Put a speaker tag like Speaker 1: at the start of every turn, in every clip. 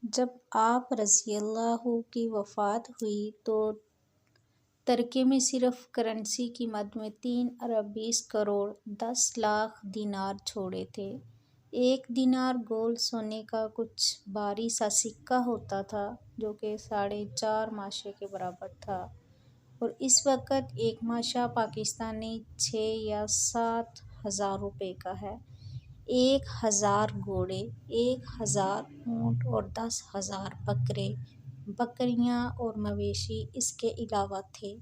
Speaker 1: جب آپ رضی اللہ کی وفات ہوئی تو ترکے میں صرف کرنسی کی مد میں 3 ارب 20 کروڑ 10 لاکھ دینار چھوڑے تھے۔ ایک دینار گول سونے کا کچھ بھاری سا سکہ ہوتا تھا جو کہ 4.5 کے برابر تھا، اور اس وقت ایک ماشا پاکستانی 6 یا 7 ہزار روپے کا ہے۔ 1000 گھوڑے، 1000 اونٹ اور 10,000 بکرے، بکریاں اور مویشی اس کے علاوہ تھے۔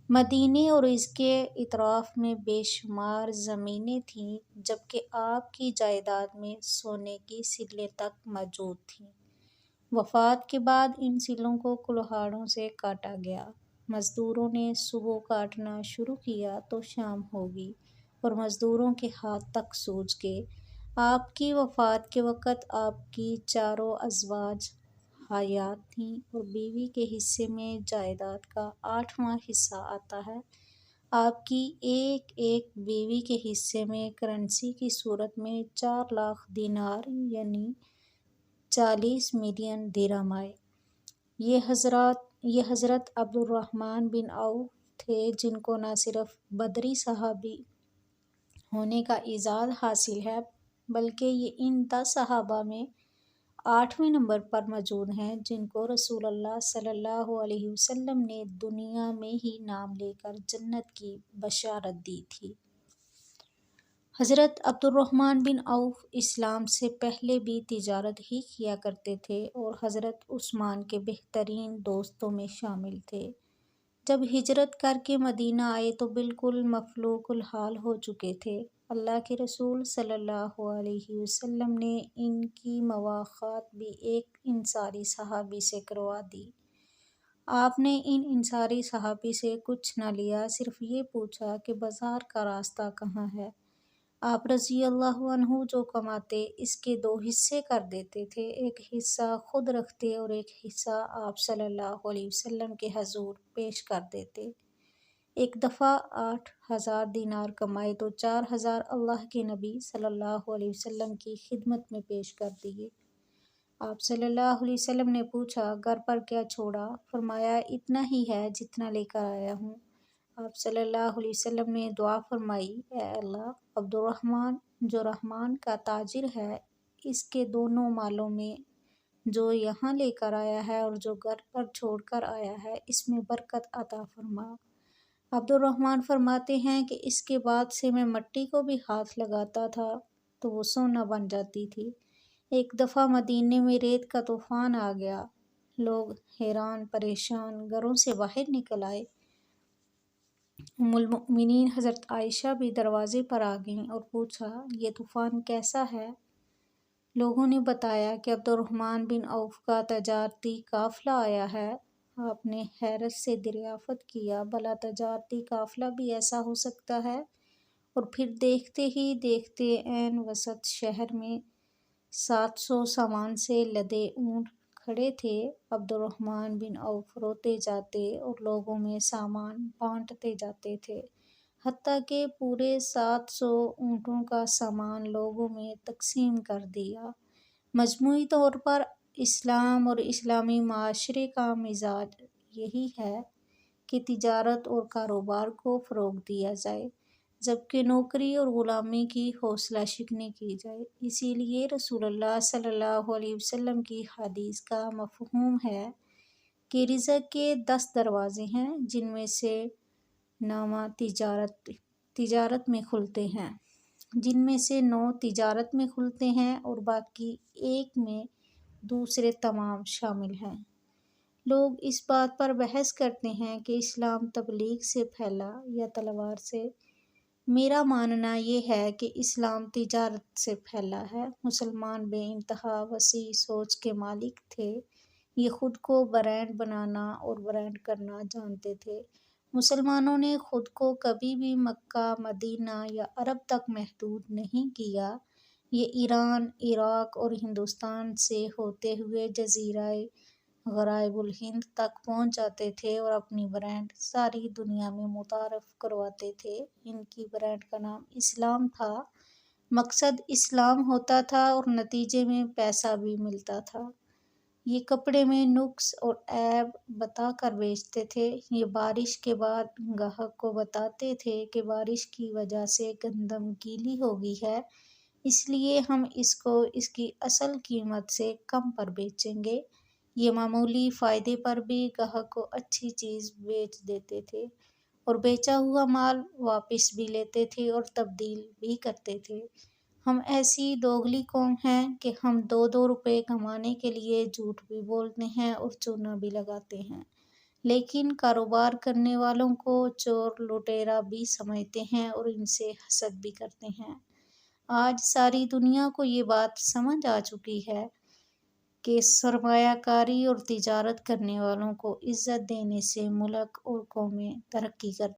Speaker 1: مدینے اور اس کے اطراف میں بے شمار زمینیں تھیں، جبکہ آپ کی جائیداد میں سونے کی سلیں تک موجود تھیں۔ وفات کے بعد ان سلوں کو کلہاڑوں سے کاٹا گیا۔ مزدوروں نے صبح کاٹنا شروع کیا تو شام ہو گئی اور مزدوروں کے ہاتھ تک سوج گئے۔ آپ کی وفات کے وقت آپ کی چاروں ازواج حیات تھیں اور بیوی کے حصے میں جائیداد کا 8واں حصہ آتا ہے۔ آپ کی ایک ایک بیوی کے حصے میں کرنسی کی صورت میں 4 لاکھ دینار یعنی 40 ملین درہم آئے۔ یہ حضرت عبدالرحمن بن عوف تھے جن کو نہ صرف بدری صحابی ہونے کا اعزاز حاصل ہے بلکہ یہ ان 10 صحابہ میں 8ویں نمبر پر موجود ہیں جن کو رسول اللہ صلی اللہ علیہ وسلم نے دنیا میں ہی نام لے کر جنت کی بشارت دی تھی۔ حضرت عبدالرحمن بن عوف اسلام سے پہلے بھی تجارت ہی کیا کرتے تھے اور حضرت عثمان کے بہترین دوستوں میں شامل تھے۔ جب ہجرت کر کے مدینہ آئے تو بالکل مفلوج الحال ہو چکے تھے۔ اللہ کے رسول صلی اللہ علیہ وسلم نے ان کی مواخات بھی ایک انصاری صحابی سے کروا دی۔ آپ نے ان انصاری صحابی سے کچھ نہ لیا، صرف یہ پوچھا کہ بازار کا راستہ کہاں ہے۔ آپ رضی اللہ عنہ جو کماتے اس کے 2 حصے کر دیتے تھے، ایک حصہ خود رکھتے اور ایک حصہ آپ صلی اللہ علیہ وسلم کے حضور پیش کر دیتے۔ ایک دفعہ 8,000 دینار کمائے تو 4,000 اللہ کے نبی صلی اللہ علیہ وسلم کی خدمت میں پیش کر دیے۔ آپ صلی اللہ علیہ وسلم نے پوچھا گھر پر کیا چھوڑا؟ فرمایا اتنا ہی ہے جتنا لے کر آیا ہوں۔ آپ صلی اللہ علیہ وسلم نے دعا فرمائی، اے اللہ، عبدالرحمن جو رحمان کا تاجر ہے اس کے دونوں مالوں میں جو یہاں لے کر آیا ہے اور جو گھر پر چھوڑ کر آیا ہے اس میں برکت عطا فرما۔ عبدالرحمن فرماتے ہیں کہ اس کے بعد سے میں مٹی کو بھی ہاتھ لگاتا تھا تو وہ سونا بن جاتی تھی۔ ایک دفعہ مدینے میں ریت کا طوفان آ گیا، لوگ حیران پریشان گھروں سے باہر نکل آئے۔ ام المؤمنین حضرت عائشہ بھی دروازے پر آ گئیں اور پوچھا یہ طوفان کیسا ہے؟ لوگوں نے بتایا کہ عبدالرحمن بن عوف کا تجارتی قافلہ آیا ہے۔ آپ نے حیرت سے دریافت کیا بھلا تجارتی قافلہ بھی ایسا ہو سکتا ہے؟ اور پھر دیکھتے ہی دیکھتے عین وسط شہر میں 700 سامان سے لدے اونٹ کھڑے تھے۔ عبدالرحمن بن عوف روتے جاتے اور لوگوں میں سامان بانٹتے جاتے تھے، حتیٰ کہ پورے 700 اونٹوں کا سامان لوگوں میں تقسیم کر دیا۔ مجموعی طور پر اسلام اور اسلامی معاشرے کا مزاج یہی ہے کہ تجارت اور کاروبار کو فروغ دیا جائے، جبکہ نوکری اور غلامی کی حوصلہ شکنی کی جائے۔ اسی لیے رسول اللہ صلی اللہ علیہ وسلم کی حدیث کا مفہوم ہے کہ رزق کے 10 دروازے ہیں جن میں سے 9 تجارت میں کھلتے ہیں اور باقی ایک میں دوسرے تمام شامل ہیں۔ لوگ اس بات پر بحث کرتے ہیں کہ اسلام تبلیغ سے پھیلا یا تلوار سے۔ میرا ماننا یہ ہے کہ اسلام تجارت سے پھیلا ہے۔ مسلمان بے انتہا وسیع سوچ کے مالک تھے، یہ خود کو برانڈ بنانا اور برانڈ کرنا جانتے تھے۔ مسلمانوں نے خود کو کبھی بھی مکہ، مدینہ یا عرب تک محدود نہیں کیا، یہ ایران، عراق اور ہندوستان سے ہوتے ہوئے جزیرہ غرائب الہند تک پہنچ جاتے تھے اور اپنی برانڈ ساری دنیا میں متعارف کرواتے تھے۔ ان کی برانڈ کا نام اسلام تھا، مقصد اسلام ہوتا تھا اور نتیجے میں پیسہ بھی ملتا تھا۔ یہ کپڑے میں نقص اور عیب بتا کر بیچتے تھے۔ یہ بارش کے بعد گاہک کو بتاتے تھے کہ بارش کی وجہ سے گندم گیلی ہو گئی ہے، اس لیے ہم اس کو اس کی اصل قیمت سے کم پر بیچیں گے۔ یہ معمولی فائدے پر بھی گاہک کو اچھی چیز بیچ دیتے تھے اور بیچا ہوا مال واپس بھی لیتے تھے اور تبدیل بھی کرتے تھے۔ ہم ایسی دوگلی قوم ہیں کہ ہم 2 روپے کمانے کے لیے جھوٹ بھی بولتے ہیں اور چونا بھی لگاتے ہیں، لیکن کاروبار کرنے والوں کو چور لٹیرا بھی سمجھتے ہیں اور ان سے حسد بھی کرتے ہیں۔ آج ساری دنیا کو یہ بات سمجھ آ چکی ہے کہ سرمایہ کاری اور تجارت کرنے والوں کو عزت دینے سے ملک اور قومیں ترقی کرتی